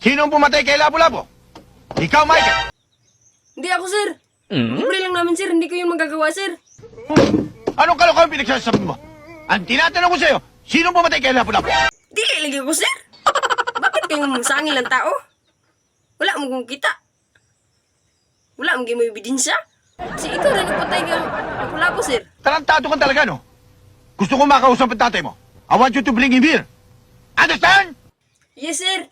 Sino ang pumatay kay Lapu-Lapu? Ikaw, Michael. Hindi ako, sir. Libre lang namin, sir. Hindi ko yun magagawa, sir. Anong kalokohan pinagsasabi mo? Ang tinatanong ko sa'yo, sino ang pumatay kay Lapu-Lapu? Dili lagi ko, sir. Bakit kayong sangil ng tao? Wala mo kong kita. Wala mo may ebidensya. Si ikaw rin nagpatay kang Lapu-Lapu, sir. Tarantado ka talaga, no? Gusto ko makausap ang tatay mo. I want you to bring him here. Understand? Yes, sir.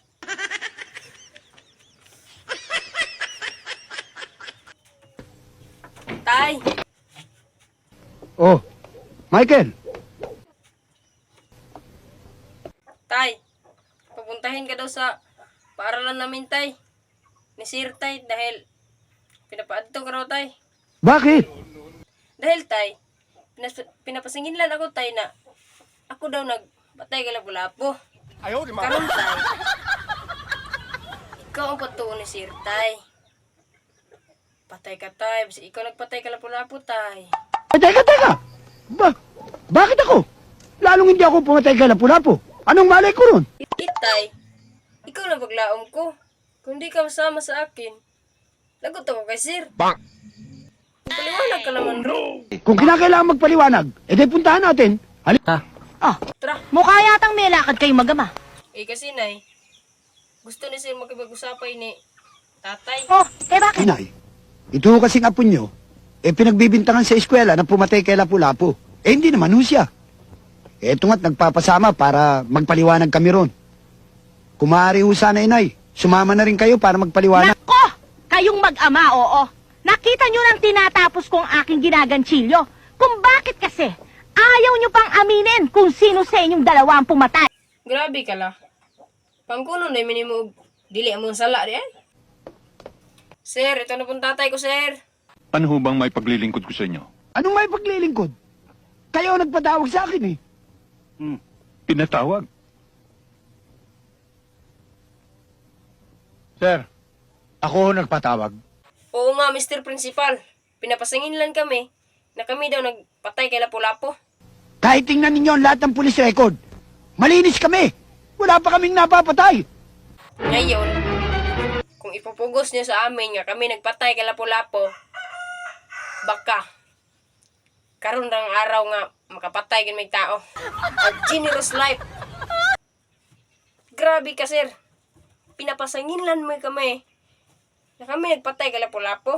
Tay, Oh, Michael. tay. Papuntahin ka daw sa paaralan namin, tay. Ni Sir, tay, dahil pinapaadto ka raw, tay. Bakit? Dahil, tay, pinapasingin lang ako, tay, na ako daw nagpatay kay Lapu-Lapu. Karon, tay, ikaw ang patuon ni Sir, tay. Patay ka, tay. Basta ikaw nagpatay kay Lapu-Lapu, tay. Teka. Bakit ako? Lalong hindi ako pumatay kay Lapu-Lapu. Anong malay ko ron? Tay, ikaw na paglaom ko. Kung di ka masama sa akin, lagot ako kay Sir. Bang! Paliwanag ka naman, bro. Kung kinakailangan magpaliwanag, edi puntahan natin. Halika. Tara. Mukha yatang may lakad kayong magama. Kasi, nay, gusto ni Sir makipag-usapay ni tatay. Oh, bakit? Inay, ito kasing apo nyo, pinagbibintangan sa eskwela na pumatay kay Lapu-Lapu. Hindi naman ho siya. Eto nga't nagpapasama para magpaliwanag kami ron. Kung maaari ho sana, inay, sumama na rin kayo para magpaliwanag. Nako! Kayong mag-ama, oo. Nakita nyo nang tinatapos kong aking ginaganchilyo. Kung bakit kasi, ayaw nyo pang aminin kung sino sa inyong dalawa ang pumatay. Grabe ka la. Pangkuno na minimo dili among sala di ay. Sir, ito na pong tatay ko, sir. Ano ho bang may paglilingkod ko sa inyo? Anong may paglilingkod? Kayo ang nagpatawag sa akin eh. Pinatawag? Sir, ako ho nagpatawag. Oo nga, Mr. Principal. Pinapasingin lang kami na kami daw nagpatay kay Lapu-Lapu. Kahit tingnan ninyo ang lahat ng police record, malinis kami. Wala pa kaming napapatay. Ngayon, kung ipupugos niyo sa amin nga kami nagpatay kay Lapu-Lapu, baka karon rang araw nga makapatay gid may tao. A generous life. Grabe ka, sir. Pinapasangin lang mo kami na kami nagpatay kay Lapu-Lapu.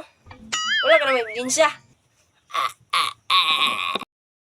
Wala ka na may ebidensya.